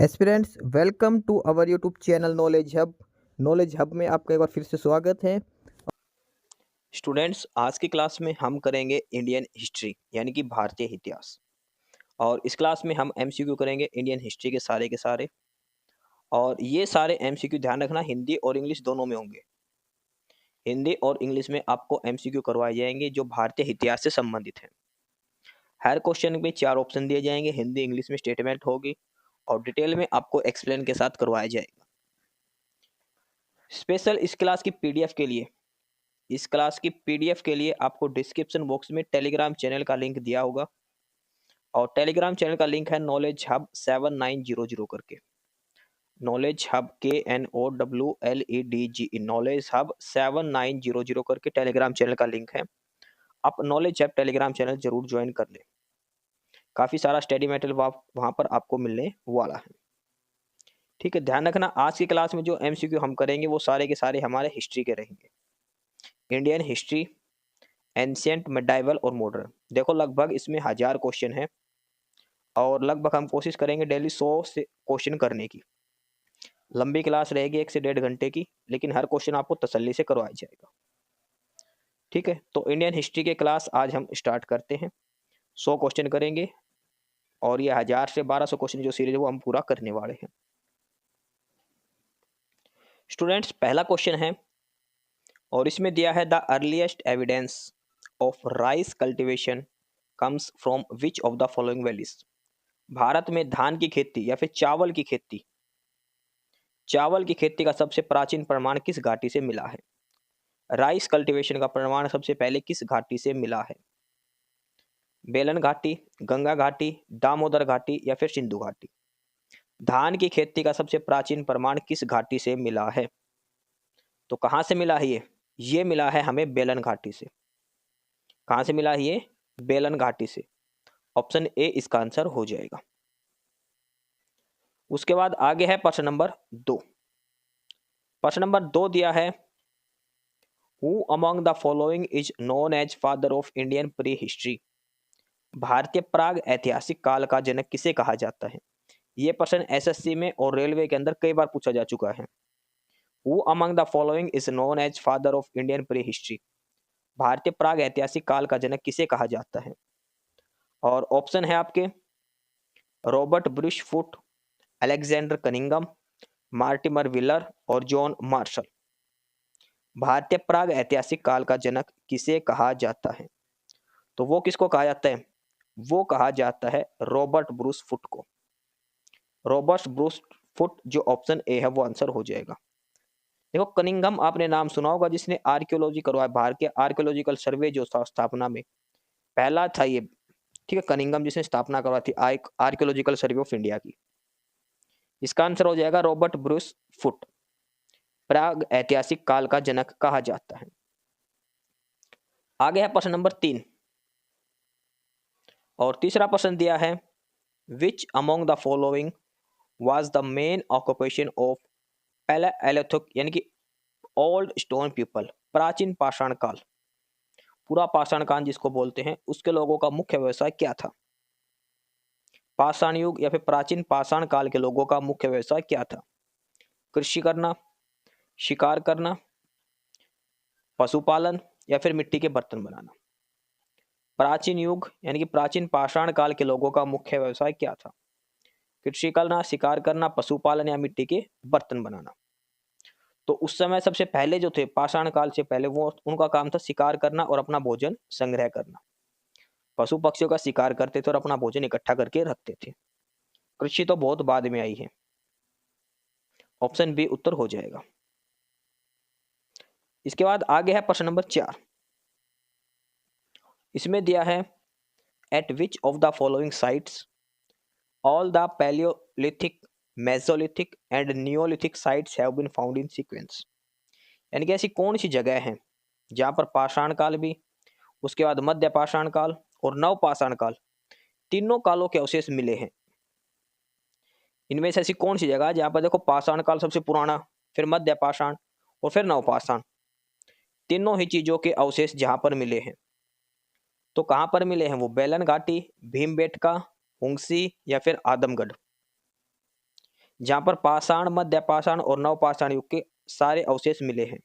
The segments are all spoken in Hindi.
Aspirants welcome to our YouTube channel knowledge hub में आपका एक बार फिर से स्वागत है। स्टूडेंट्स, आज की क्लास में हम करेंगे इंडियन हिस्ट्री यानी कि भारतीय इतिहास। और इस क्लास में हम एमसीक्यू करेंगे इंडियन हिस्ट्री के सारे। और ये सारे एमसीक्यू ध्यान रखना हिंदी और इंग्लिश दोनों में होंगे। हिंदी और इंग्लिश में आपको एमसीक्यू करवाए जाएंगे जो भारतीय इतिहास से संबंधित हैं। हर क्वेश्चन में 4 ऑप्शन दिए जाएंगे, हिंदी इंग्लिश में स्टेटमेंट होगी और डिटेल में आपको एक्सप्लेन के साथ करवाया जाएगा। स्पेशल इस क्लास की पीडीएफ के लिए आपको डिस्क्रिप्शन बॉक्स में टेलीग्राम चैनल का लिंक दिया होगा और टेलीग्राम चैनल का लिंक है नॉलेज हब 7900 करके। Knowledge hub KNOWLEDGE knowledge hub 7900 करके टेलीग्राम चैनल का लिंक है। आप नॉलेज हब टेलीग्राम चैनल जरूर ज्वाइन कर लें। काफ़ी सारा स्टडी मटेरियल वहाँ पर आपको मिलने वाला है। ठीक है, ध्यान रखना आज की क्लास में जो एमसीक्यू हम करेंगे वो सारे के सारे हमारे हिस्ट्री के रहेंगे। इंडियन हिस्ट्री, एंशिएंट, मिडाइवल और मॉडर्न। देखो लगभग इसमें 1000 क्वेश्चन है और लगभग हम कोशिश करेंगे डेली 100 से क्वेश्चन करने की। लंबी क्लास रहेगी 1 से 1.5 घंटे की, लेकिन हर क्वेश्चन आपको तसल्ली से करवाया जाएगा। ठीक है, तो इंडियन हिस्ट्री के क्लास आज हम स्टार्ट करते हैं। 100 क्वेश्चन करेंगे और ये 1000 से 1200 क्वेश्चन जो सीरीज है वो हम पूरा करने वाले हैं। स्टूडेंट्स, पहला क्वेश्चन है और इसमें दिया है the earliest evidence of rice cultivation comes from which of the following valleys. Bharat में धान की खेती या फिर चावल की खेती का सबसे प्राचीन प्रमाण किस घाटी से मिला है। राइस कल्टीवेशन का प्रमाण सबसे पहले किस घाटी से मिला है। बेलन घाटी, गंगा घाटी, दामोदर घाटी या फिर सिंधु घाटी। धान की खेती का सबसे प्राचीन प्रमाण किस घाटी से मिला है। तो कहां से मिला है ये मिला है हमें बेलन घाटी से। कहां से मिला है ये? बेलन घाटी से। ऑप्शन ए इसका आंसर हो जाएगा। उसके बाद आगे है प्रश्न नंबर 2। प्रश्न नंबर 2 दिया है who among the following is known as father of Indian pre history. भारतीय प्राग ऐतिहासिक काल का जनक किसे कहा जाता है। यह प्रश्न एसएससी में और रेलवे के अंदर कई बार पूछा जा चुका है। Who among the following is known as father of Indian pre history. भारतीय प्राग ऐतिहासिक काल का जनक किसे कहा जाता है। और ऑप्शन है आपके Robert brush foot, Alexander Cunningham, Mortimer wheeler और जॉन मार्शल। भारतीय प्राग ऐतिहासिक काल का जनक किसे कहा जाता है। तो वो किसको कहा जाता है? वो कहा जाता है रॉबर्ट ब्रूस फुट को। रॉबर्ट ब्रूस फुट जो ऑप्शन ए है वो आंसर हो जाएगा। देखो कनिंगम आपने नाम सुना होगा, जिसने आर्कियोलॉजी करवाया, भारत के आर्कियोलॉजिकल सर्वे जो स्थापना में पहला था ये। ठीक है, कनिंगम जिसने स्थापना करवाई थी आर्कियोलॉजिकल सर्वे ऑफ इंडिया की। इसका आंसर हो जाएगा रॉबर्ट ब्रूस फुट। प्राग ऐतिहासिक काल का जनक कहा जाता है। आगे है प्रश्न नंबर 3 और तीसरा प्रश्न दिया है which among the following was the main occupation of palaeolithic यानी कि ओल्ड स्टोन पीपल। प्राचीन पाषाण काल, पूरा पाषाण काल जिसको बोलते हैं, उसके लोगों का मुख्य व्यवसाय क्या था। पाषाण युग या फिर प्राचीन पाषाण काल के लोगों का मुख्य व्यवसाय क्या था। कृषि करना, शिकार करना, पशुपालन या फिर मिट्टी के बर्तन बनाना। प्राचीन युग यानी कि प्राचीन पाषाण काल के लोगों का मुख्य व्यवसाय क्या था। कृषि करना, शिकार करना, पशुपालन या मिट्टी के बर्तन बनाना। तो उस समय सबसे पहले जो थे पाषाण काल से पहले, वो उनका काम था शिकार करना और अपना भोजन संग्रह करना। पशु पक्षियों का शिकार करते थे और अपना भोजन इकट्ठा करके रखते थे। कृषि तो बहुत बाद में आई है। ऑप्शन बी उत्तर हो जाएगा। इसके बाद आगे है प्रश्न नंबर 4। इसमें दिया है at which of the following sites all the palaeolithic, mesolithic and neolithic sites have been found in sequence. यानी कि ऐसी कौन सी जगह है जहां पर पाषाण काल भी, उसके बाद मध्य पाषाण काल और नव पाषाण काल, तीनों कालों के अवशेष मिले हैं। इनमें से ऐसी कौन सी जगह है जहां पर देखो पाषाण काल सबसे पुराना, फिर मध्य पाषाण और फिर नव पाषाण, तीनों ही चीजों के अवशेष जहां पर मिले हैं। तो कहां पर मिले हैं वो? बेलन घाटी, भीमबेटका, हुंगसी या फिर आदमगढ़। जहां पर पाषाण, मध्य पाषाण और नवपाषाण युग के सारे अवशेष मिले हैं।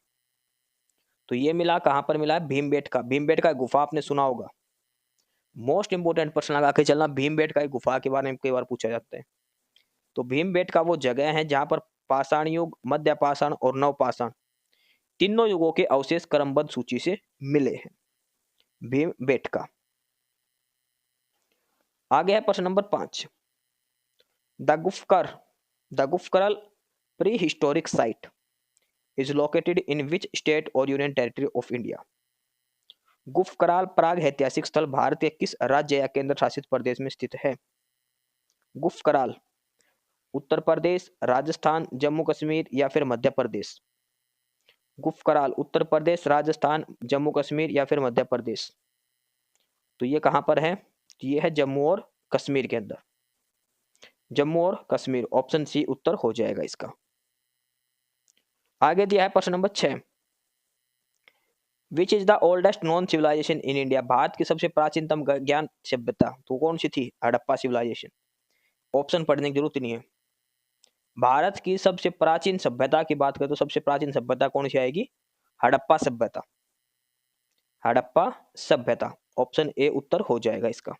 तो ये मिला कहां पर मिला है? भीमबेटका। भीमबेटका गुफा आपने सुना होगा। मोस्ट इंपोर्टेंट प्रश्न लगा के चलना, भीमबेटका गुफा के बारे में कई बार पूछा जाता है। तो भीमबेटका वो जगह है जहां पर पाषाण युग, मध्य पाषाण और नवपाषाण तीनों युगों के अवशेष क्रमबद्ध सूची से मिले हैं। भीमबेटका। आगे है प्रश्न नंबर 5। The Gufkral, the Gufkral prehistoric site is located in which state और union territory of India? Gufkral प्राग ऐतिहासिक स्थल भारत के किस राज्य या केंद्र शासित प्रदेश में स्थित है? गुफकराल उत्तर प्रदेश, राजस्थान, जम्मू कश्मीर या फिर मध्य प्रदेश? गुफकराल उत्तर प्रदेश, राजस्थान, जम्मू कश्मीर या फिर मध्य प्रदेश? तो ये कहां पर है? ये है जम्मू और कश्मीर के अंदर। जम्मू और कश्मीर, ऑप्शन सी उत्तर हो जाएगा इसका। आगे दिया है प्रश्न number 6। Which is the oldest known civilization in India? Bharat की सबसे प्राचीनतम ज्ञान सभ्यता तो कौन सी थी? हड़प्पा सिविलाइजेशन। ऑप्शन पढ़ने की जरूरत नहीं है। भारत की सबसे प्राचीन सभ्यता की बात करें तो सबसे प्राचीन सभ्यता कौन सी आएगी? हड़प्पा सभ्यता। हड़प्पा सभ्यता, ऑप्शन ए उत्तर हो जाएगा इसका।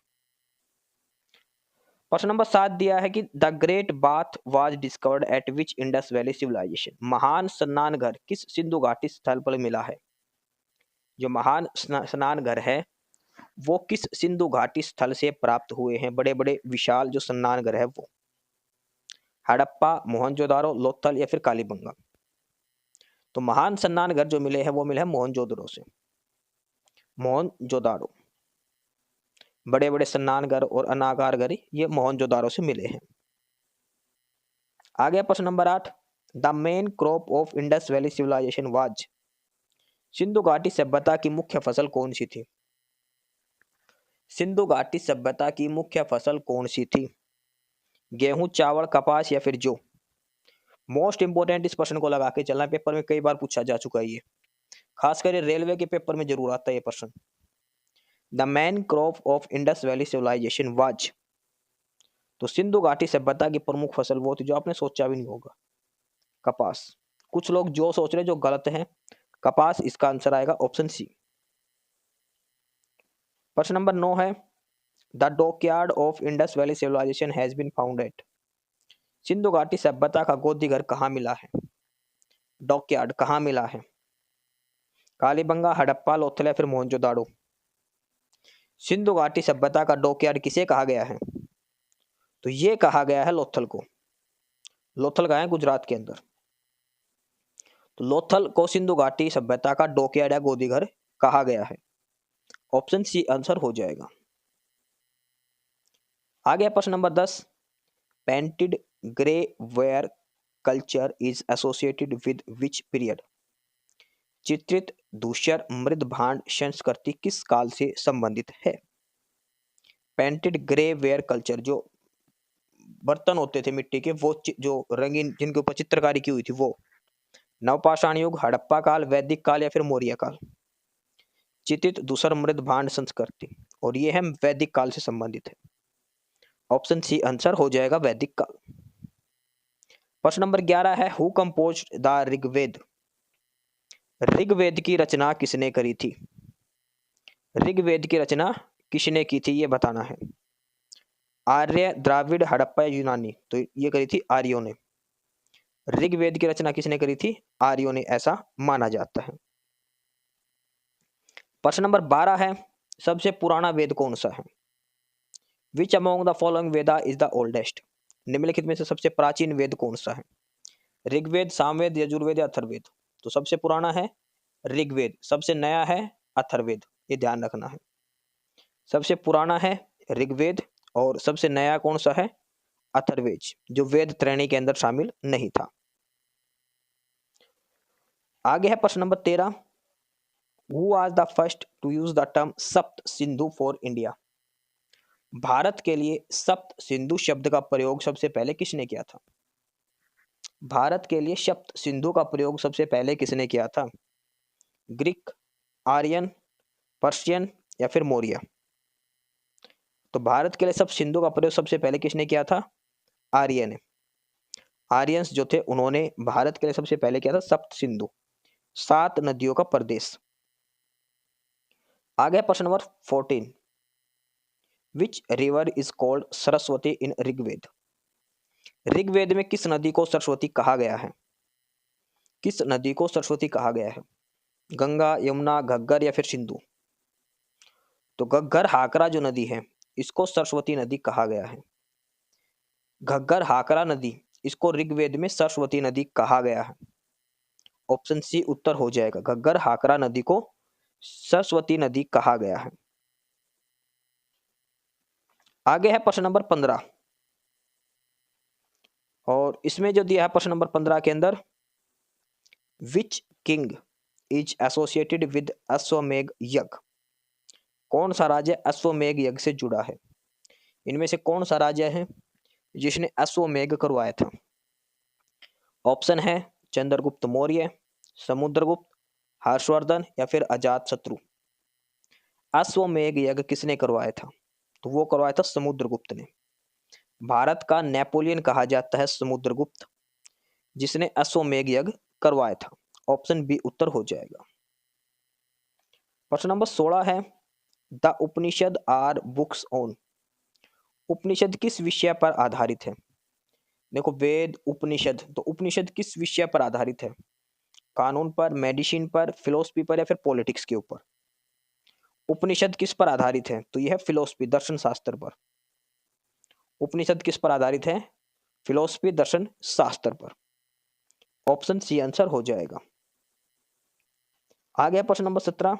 प्रश्न नंबर 7 दिया है कि the great bath was discovered at which Indus valley civilization? महान स्नान घर किस सिंधु घाटी स्थल पर मिला है? जो महान स्नान घर है वो किस सिंधु घाटी स्थल से प्राप्त हुए हैं? बड़े बड़े विशाल जो स्नान घर है वो हड़प्पा, मोहनजोदारो, लोथल या फिर कालीबंगा? तो महान स्नान घर जो मिले हैं वो मिले हैं मोहनजोदड़ो से। मोहनजोदारो, बड़े बड़े स्नान घर और अनागार घर ये मोहनजोदारो से मिले हैं। आगे प्रश्न number 8। The main crop of Indus valley civilization was? Sindhu घाटी सभ्यता की मुख्य फसल कौन सी थी? सिंधु घाटी सभ्यता की मुख्य फसल कौन सी थी? गेहूं, चावल, कपास या फिर जौ? मोस्ट इंपोर्टेंट इस प्रश्न को लगा के चलना, पेपर में कई बार पूछा जा चुका है ये, खासकर रेलवे के पेपर में जरूर आता है ये प्रश्न। The main crop of Indus valley civilization was? तो सिंधु घाटी सभ्यता की प्रमुख फसल वो थी जो आपने सोचा भी नहीं होगा, कपास। कुछ लोग जो सोच रहे जो गलत है, कपास इसका आंसर आएगा, ऑप्शन सी। प्रश्न नंबर 9 है the dockyard of Indus valley civilization has been found at? Sindhu घाटी सभ्यता का गोदी घर कहाँ मिला है? डॉकयार्ड कहाँ मिला है? कालीबंगा, हड़प्पा, लोथल या फिर मोहनजोदाड़ो? सिंधु घाटी सभ्यता का डॉकयार्ड किसे कहा गया है? तो ये कहा गया है लोथल को। लोथल का है गुजरात के अंदर। तो लोथल को सिंधु घाटी सभ्यता का डॉकयार्ड या गोदी घर कहा गया है, ऑप्शन सी आंसर हो जाएगा। आगे प्रश्न number 10। Painted grey ware culture is associated with which period? चित्रित धूसर मृद भांड संस्कृति किस काल से संबंधित है? पेंटेड ग्रे वेयर कल्चर जो बर्तन होते थे मिट्टी के, वो जो रंगीन जिनके ऊपर चित्रकारी की हुई थी वो नवपाषाण युग, हड़प्पा काल, वैदिक काल या फिर मौर्य काल? चित्रित धूसर मृद भांड संस्कृति, और ये है वैदिक काल से संबंधित है, ऑप्शन सी आंसर हो जाएगा वैदिक काल। प्रश्न नंबर 11 है who composed the Rigveda? Rigveda की रचना किसने करी थी? ऋग्वेद की रचना किसने की थी ये बताना है। आर्य, द्राविड़, हड़प्पा या यूनानी? तो ये करी थी आर्यों ने। ऋग्वेद की रचना किसने करी थी? आर्यों ने, ऐसा माना जाता है। प्रश्न नंबर 12 है सबसे पुराना वेद कौन सा है? Which among the following Veda is the oldest? निम्नलिखित में से सबसे प्राचीन वेद कौन सा है? ऋग्वेद, सामवेद, यजुर्वेद या अथर्ववेद? तो सबसे पुराना है ऋग्वेद, सबसे नया है अथर्ववेद, ये ध्यान रखना है। सबसे पुराना है ऋग्वेद और सबसे नया कौन सा है? अथर्ववेद, जो वेद श्रेणी के अंदर शामिल नहीं था। आगे है प्रश्न number 13। Who was the first to use the term सप्त सिंधु फॉर इंडिया? भारत के लिए सप्त सिंधु शब्द का प्रयोग सबसे पहले किसने किया था? भारत के लिए सप्त सिंधु का प्रयोग सबसे पहले किसने किया था? ग्रीक, आर्यन, पर्शियन या फिर मौर्य? तो भारत के लिए सप्त सिंधु का प्रयोग सबसे पहले किसने किया था? आर्य ने। आर्यंस जो थे उन्होंने भारत के लिए सबसे पहले किया था सप्त सिंधु, 7 नदियों का प्रदेश। आगे प्रश्न नंबर 14, which river is called Saraswati in Rigveda? Rigveda में किस नदी को सरस्वती कहा गया है? किस नदी को सरस्वती कहा गया है? गंगा, यमुना, घग्गर या फिर सिंधु? तो घग्गर हाकरा जो नदी है इसको सरस्वती नदी कहा गया है। घग्गर हाकरा नदी, इसको ऋग्वेद में सरस्वती नदी कहा गया है। ऑप्शन सी उत्तर हो जाएगा, घग्गर हाकरा नदी को सरस्वती नदी कहा गया है। आगे है प्रश्न नंबर 15, और इसमें जो दिया है प्रश्न नंबर 15 के अंदर, which king is associated with Ashvamedha yajna? कौन सा राज्य अश्वमेघ यज्ञ से जुड़ा है? इनमें से कौन सा राज्य है जिसने अश्वमेघ करवाया था? ऑप्शन है चंद्रगुप्त मौर्य, समुद्रगुप्त, हर्षवर्धन या फिर अजातशत्रु। अश्वमेघ यज्ञ किसने करवाया था? तो वो करवाया था समुद्रगुप्त ने। भारत का नेपोलियन कहा जाता है समुद्रगुप्त, जिसने अश्वमेघ यज्ञ करवाया था। ऑप्शन बी उत्तर हो जाएगा। प्रश्न नंबर 16 है, the Upanishad are books on? Upanishad किस विषय पर आधारित है? देखो, वेद, उपनिषद, तो उपनिषद किस विषय पर आधारित है? कानून पर, मेडिसिन पर, फिलोसफी पर या फिर पॉलिटिक्स के ऊपर? उपनिषद किस पर आधारित है? तो यह है फिलोसफी, दर्शन शास्त्र पर। उपनिषद किस पर आधारित है? फिलोसफी, दर्शन शास्त्र पर। ऑप्शन सी आंसर हो जाएगा। आ गया प्रश्न number 17,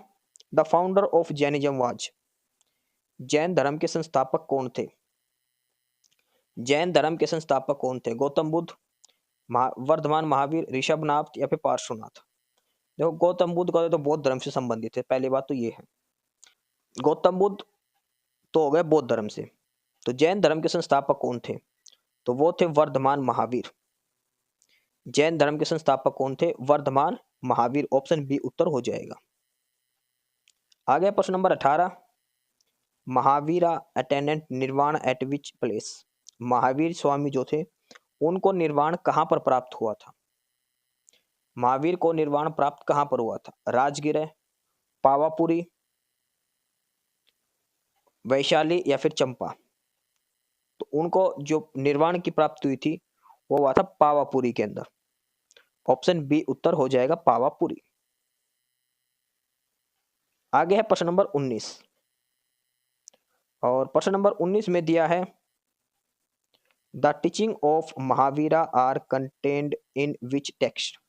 the founder of Jainism was? Jain धर्म के संस्थापक कौन थे? जैन धर्म के संस्थापक कौन थे? गौतम बुद्ध, वर्धमान महावीर, ऋषभनाथ या फिर पार्श्वनाथ? देखो, गौतम बुद्ध का तो बौद्ध धर्म से संबंधित है, पहली बात तो ये है। गौतम बुद्ध तो हो गए बौद्ध धर्म से। तो जैन धर्म के संस्थापक कौन थे? तो वो थे वर्धमान महावीर। जैन धर्म के संस्थापक कौन थे? वर्धमान महावीर। ऑप्शन बी उत्तर हो जाएगा। आ गया प्रश्न नंबर 18, महावीरा अटेंडेंट निर्वाण eight which place? Mahavir Swami जो थे उनको निर्वाण कहां पर प्राप्त हुआ था? महावीर को निर्वाण प्राप्त कहां पर हुआ था? राजगिरह, पावापुरी, वैशाली या फिर चंपा? तो उनको जो निर्वाण की प्राप्ति हुई थी वो हुआ था पावापुरी के अंदर। ऑप्शन बी उत्तर हो जाएगा, पावापुरी। आगे है प्रश्न नंबर 19, और प्रश्न नंबर 19 में दिया है, the teaching of Mahavira are contained in which text?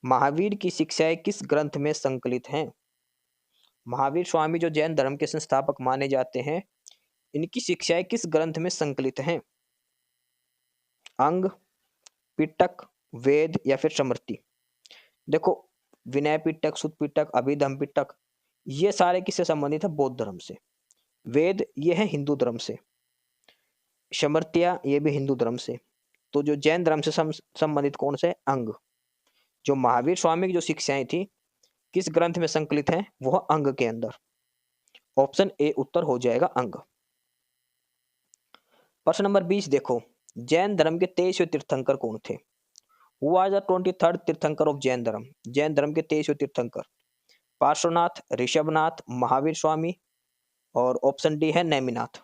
Mahavir की शिक्षाएं किस ग्रंथ में संकलित हैं? महावीर स्वामी जो जैन धर्म के संस्थापक माने जाते हैं, इनकी शिक्षाएं किस ग्रंथ में संकलित हैं? अंग, पिटक, वेद या फिर स्मृति? देखो, विनय पिटक, सुत पिटक, अभिधम पिटक, ये सारे किससे संबंधित है? बौद्ध धर्म से। वेद ये है हिंदू धर्म से, स्मृतियां ये भी हिंदू धर्म से। तो जो जैन धर्म से संबंधित कौन से? अंग। जो महावीर स्वामी की जो शिक्षाएं थी किस ग्रंथ में संकलित हैं? वह अंग के अंदर। ऑप्शन ए उत्तर हो जाएगा, अंग। प्रश्न नंबर 20 देखो, जैन धर्म के 23वें तीर्थंकर कौन थे? हु वाज द 23rd तीर्थंकर ऑफ जैन धर्म? जैन धर्म के 23वें तीर्थंकर, पार्श्वनाथ, ऋषभनाथ, महावीर स्वामी और ऑप्शन डी है नेमिनाथ।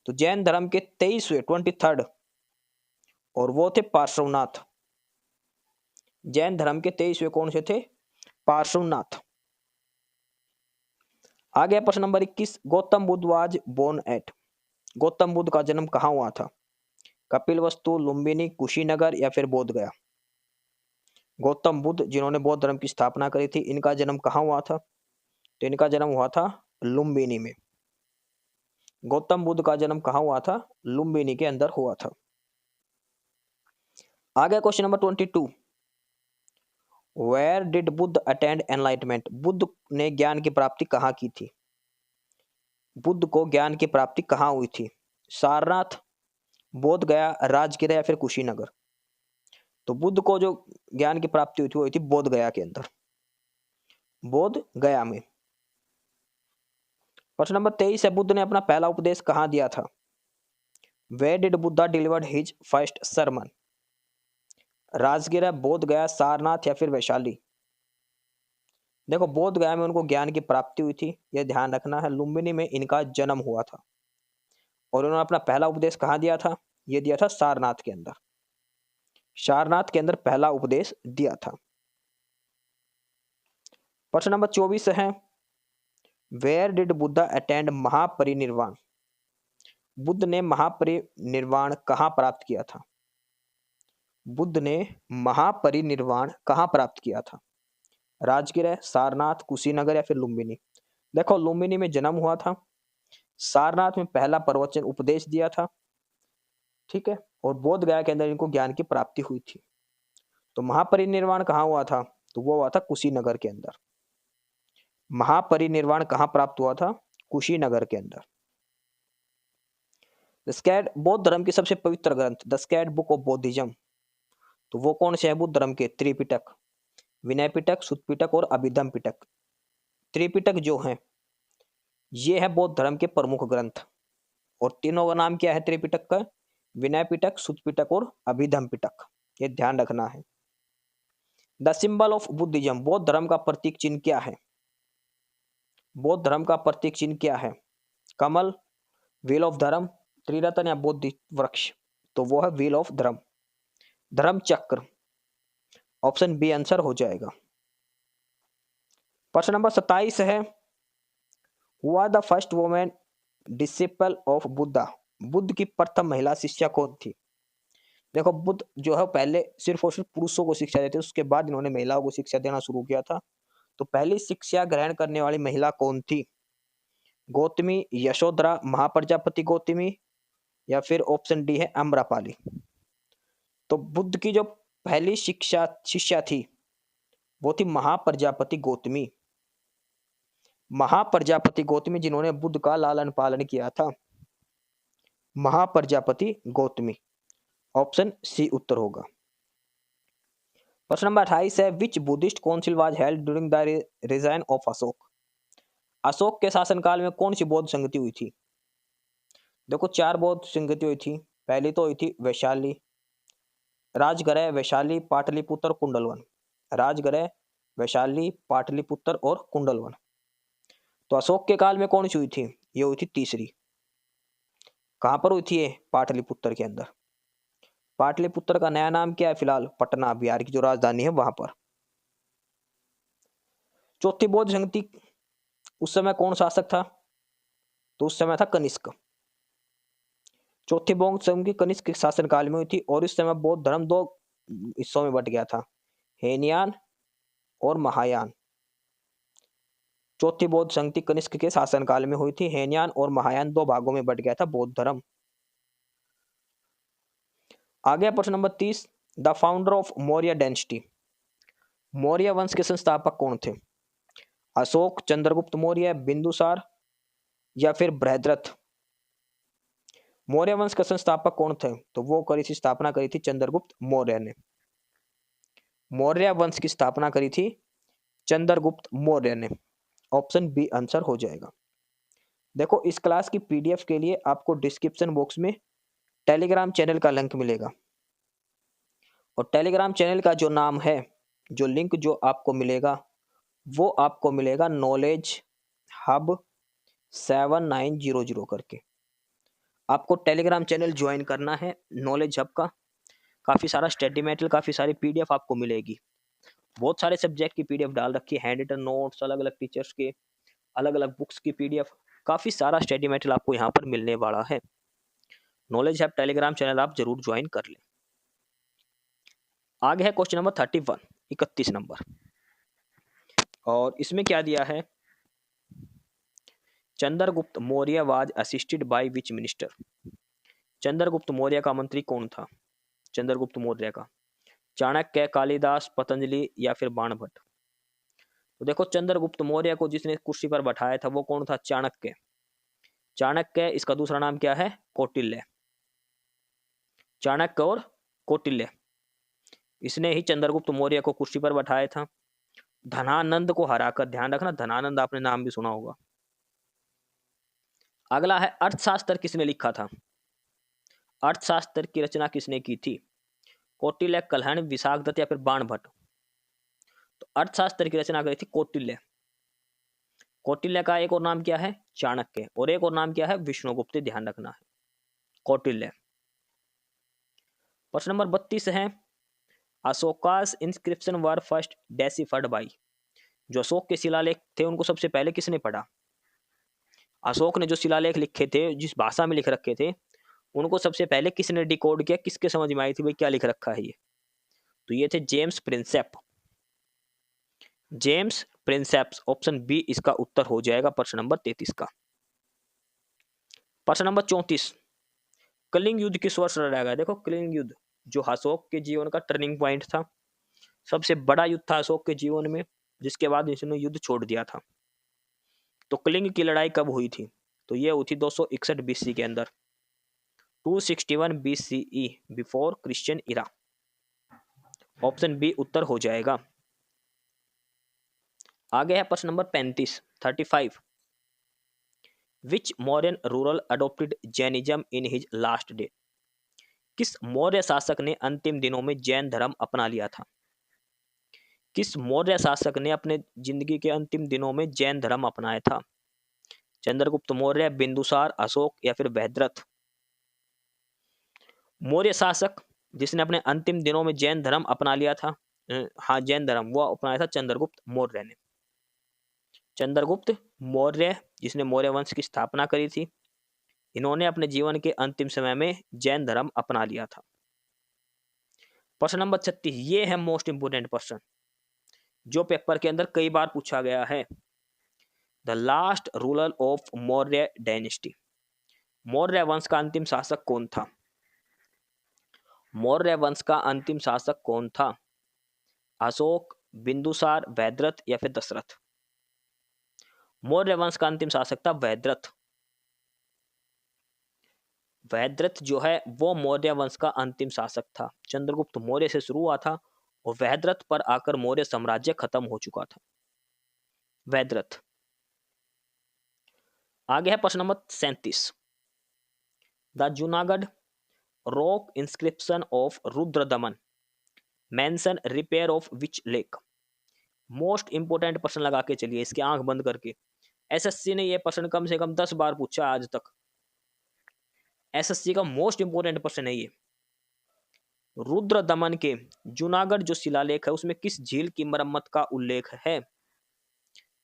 तो जैन धर्म के 23वें 23rd और वो थे पार्श्वनाथ। जैन धर्म के 23वें कौन से थे? पार्श्वनाथ। आ गया प्रश्न number 21, Gautam Buddha was born at? Gautam Buddha का जन्म कहाँ हुआ था? कपिलवस्तु, लुम्बिनी, कुशीनगर या फिर बोध गया? गौतम बुद्ध जिन्होंने बौद्ध धर्म की स्थापना करी थी, इनका जन्म कहाँ हुआ था? तो इनका जन्म हुआ था लुम्बिनी में। गौतम बुद्ध का जन्म कहाँ हुआ था? लुम्बिनी के अंदर हुआ था। आ गया question number 22, where did Buddha attend enlightenment? Buddha ने ज्ञान की प्राप्ति कहाँ की थी? बुद्ध को ज्ञान की प्राप्ति कहाँ हुई थी? सारनाथ, बोध गया, राजगिरा या फिर कुशीनगर? तो बुद्ध को जो ज्ञान की प्राप्ति हुई थी वो हुई थी बोध गया के अंदर, बोध गया में। प्रश्न नंबर 23 है, बुद्ध ने अपना पहला उपदेश कहाँ दिया था? Where did Buddha delivered his first sermon? Rajgir है, बोध गया, सारनाथ या फिर वैशाली? देखो बोध गया में उनको ज्ञान की प्राप्ति हुई थी, यह ध्यान रखना है। लुम्बिनी में इनका जन्म हुआ था और उन्होंने अपना पहला उपदेश कहाँ दिया था? यह दिया था सारनाथ के अंदर। सारनाथ के अंदर पहला उपदेश दिया था। प्रश्न नंबर 24 है, वेयर डिड बुद्धा अटेंड महापरिनिर्वाण? बुद्ध ने महापरिनिर्वाण कहाँ प्राप्त किया था? बुद्ध ने महापरिनिर्वाण कहाँ प्राप्त किया था? राजगिर है, सारनाथ, कुशीनगर या फिर लुम्बिनी? देखो लुम्बिनी में जन्म हुआ था, सारनाथ में पहला प्रवचन उपदेश दिया था, ठीक है, और बोध गया के अंदर इनको ज्ञान की प्राप्ति हुई थी। तो महापरिनिर्वाण कहाँ हुआ था? तो वो हुआ था कुशीनगर के अंदर। महापरिनिर्वाण कहाँ प्राप्त हुआ था? कुशीनगर के अंदर। द स्कैड बौद्ध धर्म की सबसे पवित्र ग्रंथ, द स्कैड बुक ऑफ बौद्धिज्म, तो वो कौन से है बौद्ध धर्म के? त्रिपिटक, विनय पिटक, सुत्त पिटक और अभिधम पिटक। त्रिपिटक जो है ये है बौद्ध धर्म के प्रमुख ग्रंथ, और तीनों का नाम क्या है त्रिपिटक का? विनय पिटक, सुत्त पिटक और अभिधम पिटक। ये ध्यान रखना है। द सिंबल ऑफ बुद्धिज्म, बौद्ध धर्म का प्रतीक चिन्ह क्या है? बौद्ध धर्म का प्रतीक चिन्ह क्या है? कमल, व्हील ऑफ धर्म, त्रिरत्न या बोधि वृक्ष? तो वो है व्हील ऑफ धर्म, धर्म चक्र। ऑप्शन बी आंसर हो जाएगा। प्रश्न नंबर 27 है, हुआ the first women disciple of Buddha? Buddha की प्रथम महिला शिष्या कौन थी? देखो बुद्ध जो है पहले सिर्फ और सिर्फ पुरुषों को शिक्षा देते, उसके बाद इन्होंने महिलाओं को शिक्षा देना शुरू किया था। तो पहली शिक्षा ग्रहण करने वाली महिला कौन थी? गौतमी, यशोधरा, महाप्रजापति गौतमी या फिर ऑप्शन डी है अम्रपाली? तो बुद्ध की जो पहली शिष्या थी वो थी महाप्रजापति गौतमी। महाप्रजापति गौतमी जिन्होंने बुद्ध का लालन पालन किया था, महाप्रजापति गौतमी। ऑप्शन सी उत्तर होगा। प्रश्न नंबर 28 है, which Buddhist council was held during the reign of Ashoka? Ashoka के शासनकाल में कौन सी बौद्ध संगति हुई थी? देखो 4 बौद्ध संगति हुई थी। पहली तो हुई थी वैशाली, राजगृह, वैशाली, पाटलिपुत्र, कुंडलवन। राजगृह, वैशाली, पाटलिपुत्र और कुंडलवन। तो अशोक के काल में कौन सी हुई थी? ये हुई थी तीसरी। कहां पर हुई थी ये? पाटलिपुत्र के अंदर। पाटलिपुत्र का नया नाम क्या है फिलहाल? पटना, बिहार की जो राजधानी है वहां पर। चौथी बौद्ध संगति उस समय कौन शासक था? तो उस समय था कनिष्क। चौथी बौद्ध संगति कनिष्क के शासनकाल में हुई थी और इस समय बौद्ध धर्म 2 हिस्सों में बट गया था, हेनयान और महायान। चौथी बौद्ध संगति कनिष्क के शासनकाल में हुई थी, हेनयान और महायान 2 भागों में बट गया था बौद्ध धर्म। आगे प्रश्न number 30, the founder of Maurya dynasty, Maurya वंश के संस्थापक कौन थे? अशोक, चंद्रगुप्त मौर्य, बिंदुसार या फिर बृहद्रथ? मौर्य वंश का संस्थापक कौन थे? तो वो करी थी, स्थापना करी थी चंद्रगुप्त मौर्य ने। मौर्य वंश की स्थापना करी थी चंद्रगुप्त मौर्य ने। ऑप्शन बी आंसर हो जाएगा। देखो इस क्लास की पीडीएफ के लिए आपको डिस्क्रिप्शन बॉक्स में टेलीग्राम चैनल का लिंक मिलेगा, और टेलीग्राम चैनल का जो नाम है, जो लिंक जो आपको मिलेगा वो आपको मिलेगा नॉलेज हब 7900 करके। आपको टेलीग्राम चैनल ज्वाइन करना है नॉलेज हब का। काफ़ी सारा स्टडी मटेरियल, काफ़ी सारी पीडीएफ आपको मिलेगी। बहुत सारे सब्जेक्ट की पीडीएफ डाल रखी है, हैंड रिटन नोट्स, अलग अलग टीचर्स के अलग अलग बुक्स की पीडीएफ, काफ़ी सारा स्टडी मटेरियल आपको यहाँ पर मिलने वाला है। नॉलेज हब टेलीग्राम चैनल आप जरूर ज्वाइन कर लें। आगे है क्वेश्चन नंबर 31, 31 नंबर, और इसमें क्या दिया है? Chandragupta Maurya was assisted by which minister? Chandragupta Maurya का मंत्री कौन था? चंद्रगुप्त मौर्य का चाणक्य, कालिदास, पतंजलि या फिर बाणभट्ट? तो देखो चंद्रगुप्त मौर्य को जिसने कुर्सी पर बैठाया था वो कौन था? चाणक्य। चाणक्य, इसका दूसरा नाम क्या है? कौटिल्य। चाणक्य और कौटिल्य, इसने ही चंद्रगुप्त मौर्य को कुर्सी पर बैठाया था, धनानंद को हराकर। ध्यान रखना, धनानंद आपने नाम भी सुना होगा। अगला है, अर्थशास्त्र किसने लिखा था? अर्थशास्त्र की रचना किसने की थी? कौटिल्य, कल्हण, विशाखदत्त या फिर बाणभट्ट? तो अर्थशास्त्र की रचना करी थी कौटिल्य। कौटिल्य का एक और नाम क्या है? चाणक्य। और एक और नाम क्या है? विष्णुगुप्त। ध्यान रखना है, कौटिल्य। प्रश्न नंबर 32 है, Ashoka's inscription were first deciphered by. जो अशोक के शिलालेख थे उनको सबसे पहले किसने पढ़ा? अशोक ने जो शिलालेख लिखे थे, जिस भाषा में लिख रखे थे, उनको सबसे पहले किसने डिकोड किया? किसके समझ में आई थी भाई क्या लिख रखा है ये? तो ये थे James Prinsep. James Prinsep's, option B इसका उत्तर हो जाएगा प्रश्न नंबर 33 का। प्रश्न नंबर 34, कलिंग युद्ध किस वर्ष लड़ा गया? देखो कलिंग युद्ध जो अशोक के जीवन का टर्निंग पॉइंट था, सबसे बड़ा युद्ध था अशोक के जीवन में, जिसके बाद इसने युद्ध छोड़ दिया था। तो कलिंग की लड़ाई कब हुई थी? तो ये हुई थी 261 बीसी के अंदर, 261 बीसीई, बिफोर क्रिश्चियन इरा। ऑप्शन बी उत्तर हो जाएगा। आगे है प्रश्न number 35 which Mauryan rural adopted Jainism in his last day. किस मौर्य शासक ने अंतिम दिनों में जैन धर्म अपना लिया था? किस मौर्य शासक ने अपने जिंदगी के अंतिम दिनों में जैन धर्म अपनाया था? चंद्रगुप्त मौर्य, बिंदुसार, अशोक या फिर बृहद्रथ? मौर्य शासक जिसने अपने अंतिम दिनों में जैन धर्म अपना लिया था, हाँ जैन धर्म वो अपनाया था चंद्रगुप्त मौर्य ने। चंद्रगुप्त मौर्य जिसने मौर्य वंश की स्थापना करी थी, इन्होंने अपने जीवन के अंतिम समय में जैन धर्म अपना लिया था। प्रश्न नंबर 36, ये है मोस्ट इंपोर्टेंट प्रश्न जो पेपर के अंदर कई बार पूछा गया है। The last ruler of Maurya dynasty. Maurya वंश का अंतिम शासक कौन था? मौर्य वंश का अंतिम शासक कौन था? अशोक, बिंदुसार, बृहद्रथ या फिर दशरथ? मौर्य वंश का अंतिम शासक था बृहद्रथ। बृहद्रथ जो है वो मौर्य वंश का अंतिम शासक था। चंद्रगुप्त मौर्य से शुरू हुआ था और बृहद्रथ पर आकर मौर्य साम्राज्य खत्म हो चुका था। बृहद्रथ। आगे है प्रश्न number 37, the Junagadh rock inscription of Rudradaman mention repair of which lake. Most important प्रश्न लगा के चलिए, इसकी आंख बंद करके। एसएससी ने यह प्रश्न कम से कम 10 बार पूछा आज तक। एसएससी का मोस्ट इंपोर्टेंट प्रश्न है ये। रुद्र दमन के जूनागढ़ जो शिलालेख है उसमें किस झील की मरम्मत का उल्लेख है?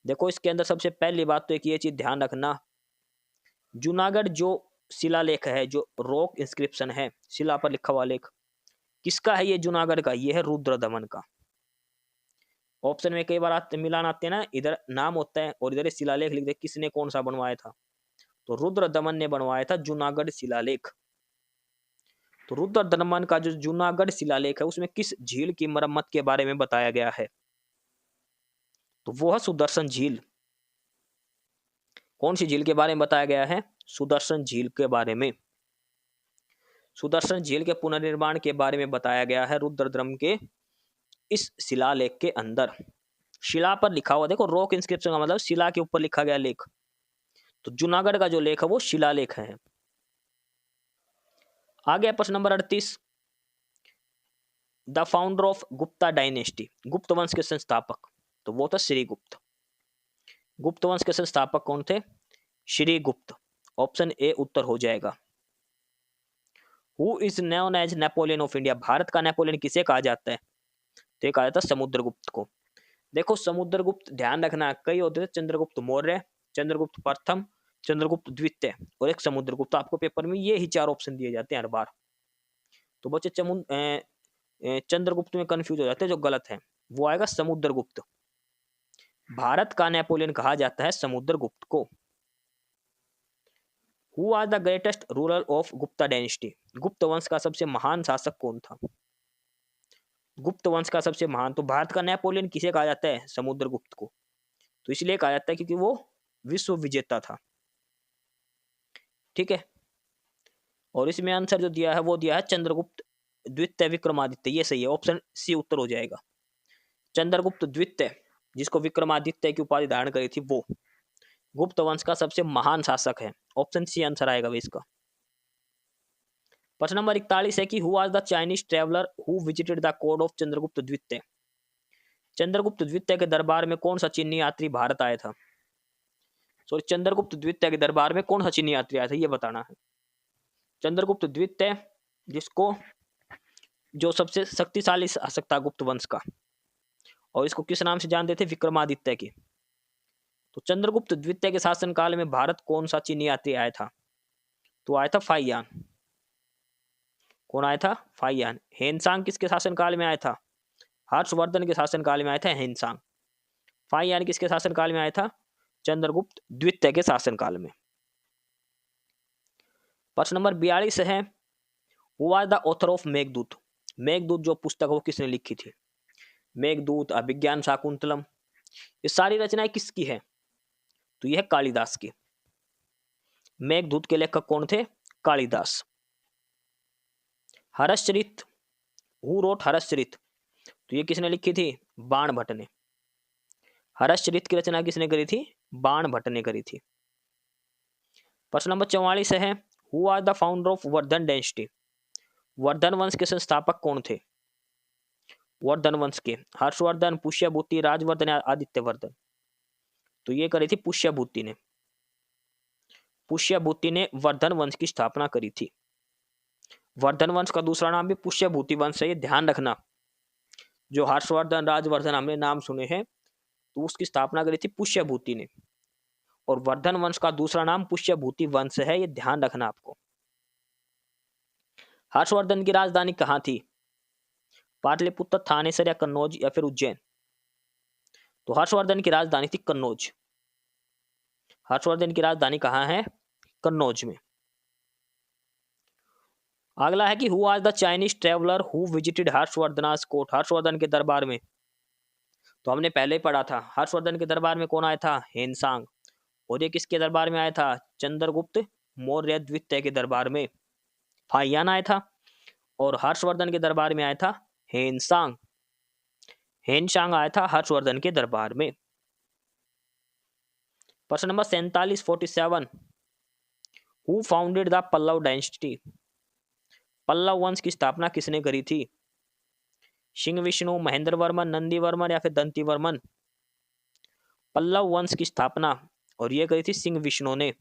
देखो इसके अंदर सबसे पहली बात तो एक ये चीज ध्यान रखना, जूनागढ़ जो शिलालेख है, जो रॉक इंस्क्रिप्शन है, शिला पर लिखा हुआ लेख, किसका है ये? जूनागढ़ का। ये है रुद्र दमन का। ऑप्शन में कई बार मिलान आते हैं ना, इधर नाम होता है और इधर शिलालेख लिख दे किसने कौन सा बनवाया था। तो रुद्र दमन ने बनवाया था जूनागढ़ शिलालेख। तो रुद्र दमन का जो जूनागढ़ शिलालेख है उसमें किस झील की मरम्मत के बारे में बताया गया है? तो वो है सुदर्शन झील। कौन सी झील के बारे में बताया गया है? सुदर्शन झील के बारे में। सुदर्शन झील के पुनर्निर्माण के बारे में बताया गया है रुद्रद्रम के इस शिलालेख के अंदर। शिला पर लिखा हुआ, देखो रॉक इंस्क्रिप्शन का मतलब शिला के ऊपर लिखा गया लेख। तो जूनागढ़ का जो लेख है वो शिलालेख है। आगे प्रश्न number 38, the founder of Gupta dynasty. Gupta वंश के संस्थापक, तो वो था श्रीगुप्त। गुप्त वंश के संस्थापक कौन थे? श्रीगुप्त। ऑप्शन ए उत्तर हो जाएगा। Who is known as Napoleon of India. Bharat का नेपोलियन किसे कहा जाता है? तो कहा जाता है समुद्रगुप्त को। देखो समुद्रगुप्त ध्यान रखना, कई होते थे, चंद्रगुप्त मौर्य, चंद्रगुप्त प्रथम, चंद्रगुप्त द्वितीय और एक समुद्रगुप्त। आपको पेपर में ये ही 4 ऑप्शन दिए जाते हैं हर बार। तो बच्चे चंद्रगुप्त में कंफ्यूज हो जाते हैं, जो गलत है। वो आएगा समुद्रगुप्त। भारत का नेपोलियन कहा जाता है समुद्रगुप्त को। Who are the greatest ruler of Gupta dynasty. Gupta वंश का सबसे महान शासक कौन था? गुप्त वंश का सबसे महान, तो भारत का नेपोलियन किसे कहा जाता है? समुद्रगुप्त को। तो इसलिए कहा जाता है क्योंकि वो विश्व विजेता था। ठीक है, और इसमें आंसर जो दिया है वो दिया है चंद्रगुप्त द्वितीय विक्रमादित्य। ये सही है, ऑप्शन सी उत्तर हो जाएगा। चंद्रगुप्त द्वितीय जिसको विक्रमादित्य की उपाधि धारण करी थी, वो गुप्त वंश का सबसे महान शासक है। ऑप्शन सी आंसर आएगा भाई इसका। प्रश्न नंबर 41 है कि who was the Chinese traveller who visited the court of Chandragupta द्वितीय। चंद्रगुप्त द्वितीय के दरबार में कौन सा चीनी यात्री भारत आया था? सॉरी, चंद्रगुप्त द्वितीय के दरबार में कौन सा चीनी यात्री आया था, ये बताना है। चंद्रगुप्त द्वितीय, जिसको जो सबसे शक्तिशाली शासक था गुप्त वंश का, और इसको किस नाम से जानते थे? विक्रमादित्य की। तो चंद्रगुप्त द्वितीय के शासनकाल में भारत कौन सा चीनी यात्री आया था? तो आया था फाइयान। कौन आया था? फाइयान। हेनसांग किसके शासनकाल में आया था? हर्षवर्धन के शासनकाल में आया था हेनसांग। फाइयान किसके शासनकाल में आया था? चंद्रगुप्त द्वितीय के शासनकाल में। प्रश्न नंबर 42 है, who was the author of Meghdoot. Meghdoot जो पुस्तक वो किसने लिखी थी? मेघदूत, अभिज्ञान शाकुंतलम, ये सारी रचनाएं किसकी है? तो यह कालिदास की। मेघदूत के लेखक कौन थे? कालिदास। हर्षचरित, हु रोट हर्षचरित, तो ये किसने लिखी थी? बाण भट्ट ने। हर्षचरित की रचना किसने करी थी? बाण भट्ट ने करी थी। प्रश्न नंबर 44 है, who are the founder of Vardhan dynasty. Vardhan वंश के संस्थापक कौन थे? वर्धन वंश के हर्षवर्धन, पुष्यभूति, राजवर्धन या आदित्यवर्धन। तो ये करी थी पुष्यभूति ने। पुष्यभूति ने वर्धन वंश की स्थापना करी थी। वर्धन वंश का दूसरा नाम भी पुष्यभूति वंश है, ये ध्यान रखना। जो हर्षवर्धन, राजवर्धन हमने नाम सुने हैं, तो उसकी स्थापना करी थी पुष्यभूति ने, और वर्धन वंश का दूसरा नाम पुष्यभूति वंश है, ये ध्यान रखना आपको। हर्षवर्धन की राजधानी कहाँ थी? पाटलिपुत्र, थानेसर या कन्नौज या फिर उज्जैन। तो हर्षवर्धन की राजधानी थी कन्नौज। हर्षवर्धन की राजधानी कहाँ है? कन्नौज में। अगला है कि who was the Chinese traveller who visited Harshavardhana's court. Harshavardhana के दरबार में, तो हमने पहले ही पढ़ा था, हर्षवर्धन के दरबार में कौन आया था? हेनसांग। और ये किसके दरबार में आया था? चंद्रगुप्त मौर्य द्वितीय के दरबार में फाइयान आया था, और हर्षवर्धन के दरबार में आया था हेनसांग। हेनसांग आया था हर्षवर्धन के दरबार में। प्रश्न number 47 who founded the Pallava dynasty. Pallava वंश की स्थापना किसने करी थी? सिंह विष्णु, महेंद्र वर्मन, नंदी वर्मन या फिर दंती वर्मन। पल्लव वंश की स्थापना और ये करी थी सिंह विष्णु ने।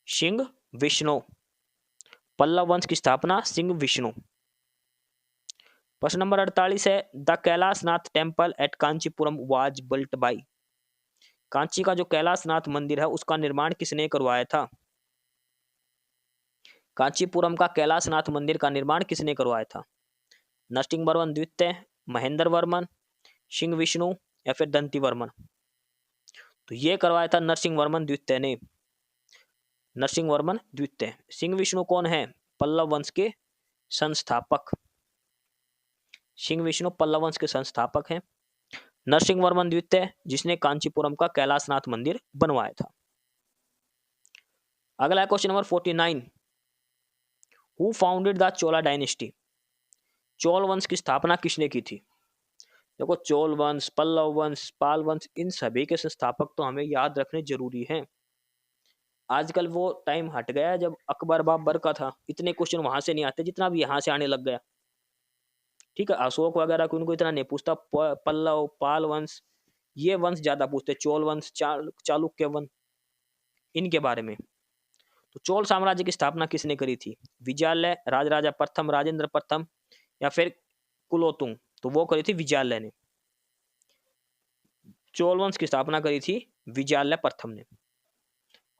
सिंह विष्णु, पल्लव वंश की स्थापना सिंह विष्णु। प्रश्न नंबर 48 है, the Kailashnath temple at Kanchipuram was built by. Kanchi का जो कैलाशनाथ मंदिर है उसका निर्माण किसने करवाया था? कांचीपुरम का कैलाशनाथ मंदिर का निर्माण किसने करवाया था? नरसिंह वर्मन द्वितीय, महेंद्र वर्मन, सिंह विष्णु या फिर दंती वर्मन। तो ये करवाया था नरसिंह वर्मन द्वितीय ने। नरसिंह वर्मन द्वितीय। सिंह विष्णु कौन है? पल्लव वंश के संस्थापक। सिंह विष्णु पल्लव वंश के संस्थापक हैं। नरसिंह वर्मन द्वितीय जिसने कांचीपुरम का कैलाशनाथ मंदिर बनवाया था। अगला question number 49, who founded the Chola dynasty. Chola वंश की स्थापना किसने की थी? देखो, चोल वंश, पल्लव वंश, पाल वंश, इन सभी के संस्थापक तो हमें याद रखने जरूरी हैं। आजकल वो टाइम हट गया जब अकबर बाबर का था, इतने क्वेश्चन वहां से नहीं आते जितना भी यहाँ से आने लग गया। ठीक है, अशोक वगैरह को उनको इतना नहीं पूछता, पल्लव, पाल वंश, ये वंश ज्यादा पूछते, चोल वंश, चालुक्य वंश, इनके बारे में। तो चोल साम्राज्य की स्थापना किसने करी थी? विजयालय, राजराजा प्रथम, राजेंद्र प्रथम या फिर कुलोतुंग। तो वो करी थी विजयालय ने। चोल वंश की स्थापना करी थी विजयालय प्रथम ने।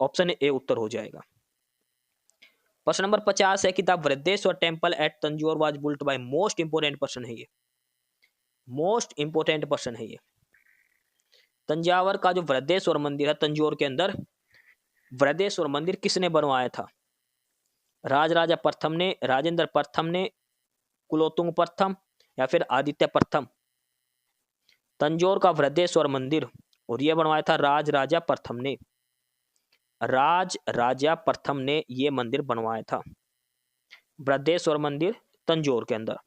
ऑप्शन ए उत्तर हो जाएगा। प्रश्न नंबर 50 है कि the Vriddheshwar temple at Tanjore was built by. Most important प्रश्न है ये, मोस्ट इंपोर्टेंट प्रश्न है ये। तंजावर का जो वृद्धेश्वर मंदिर है तंजौर के अंदर, वृद्धेश्वर मंदिर किसने बनवाया था? राजराजा प्रथम ने, राजेंद्र प्रथम ने, कुलोतुंग प्रथम या फिर आदित्य प्रथम। तंजौर का वृद्धेश्वर मंदिर और यह बनवाया था राजराजा प्रथम ने। राजराजा प्रथम ने यह मंदिर बनवाया था, वृद्धेश्वर मंदिर तंजौर के अंदर।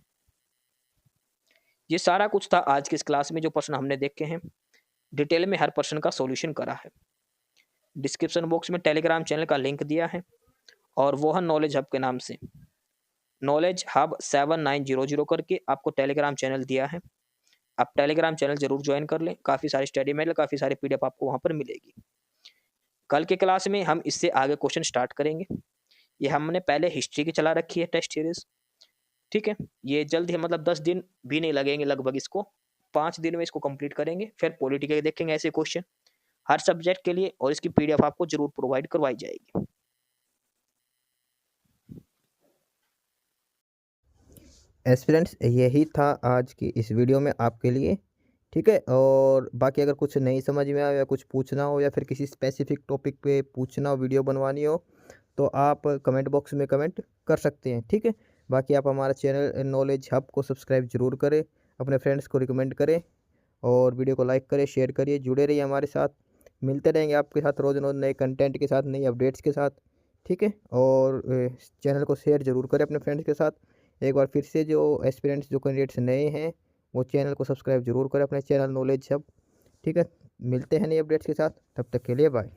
ये सारा कुछ था आज की इस क्लास में। जो प्रश्न हमने देखे हैं डिटेल में हर प्रश्न का सॉल्यूशन करा है। डिस्क्रिप्शन बॉक्स में टेलीग्राम चैनल का लिंक दिया है, और वो है नॉलेज हब के नाम से। नॉलेज हब 7900 करके आपको टेलीग्राम चैनल दिया है। आप टेलीग्राम चैनल जरूर ज्वाइन कर लें, काफ़ी सारे स्टडी मेल, काफ़ी सारे पीडीएफ आपको वहाँ पर मिलेगी। कल के क्लास में हम इससे आगे क्वेश्चन स्टार्ट करेंगे। ये हमने पहले हिस्ट्री की चला रखी है टेस्ट सीरीज, ठीक है। ये जल्द ही मतलब 10 दिन भी नहीं लगेंगे लगभग, इसको 5 दिन में इसको कंप्लीट करेंगे। फिर पॉलिटी के देखेंगे ऐसे क्वेश्चन हर सब्जेक्ट के लिए, और इसकी पीडीएफ आपको जरूर प्रोवाइड करवाई जाएगी। एस्पिरेंट्स, यही था आज की इस वीडियो में आपके लिए, ठीक है। और बाकी अगर कुछ नहीं समझ में आया या कुछ पूछना हो या फिर किसी स्पेसिफिक टॉपिक पे पूछना हो, वीडियो बनवानी हो, तो आप कमेंट बॉक्स में कमेंट कर सकते हैं, ठीक है। बाकी आप हमारा चैनल नॉलेज हब को सब्सक्राइब जरूर करें, अपने फ्रेंड्स को रिकमेंड करें और वीडियो को लाइक करें, शेयर करिए, जुड़े रहिए हमारे साथ। मिलते रहेंगे आपके साथ रोज़ रोज़ नए कंटेंट के साथ, नई अपडेट्स के साथ, ठीक है। और चैनल को शेयर ज़रूर करें अपने फ्रेंड्स के साथ। एक बार फिर से जो एस्पिरेंट्स, जो कैंडिडेट्स नए हैं, वो चैनल को सब्सक्राइब जरूर करें, अपने चैनल नॉलेज हब, ठीक है। मिलते हैं नई अपडेट्स के साथ, तब तक के लिए बाय।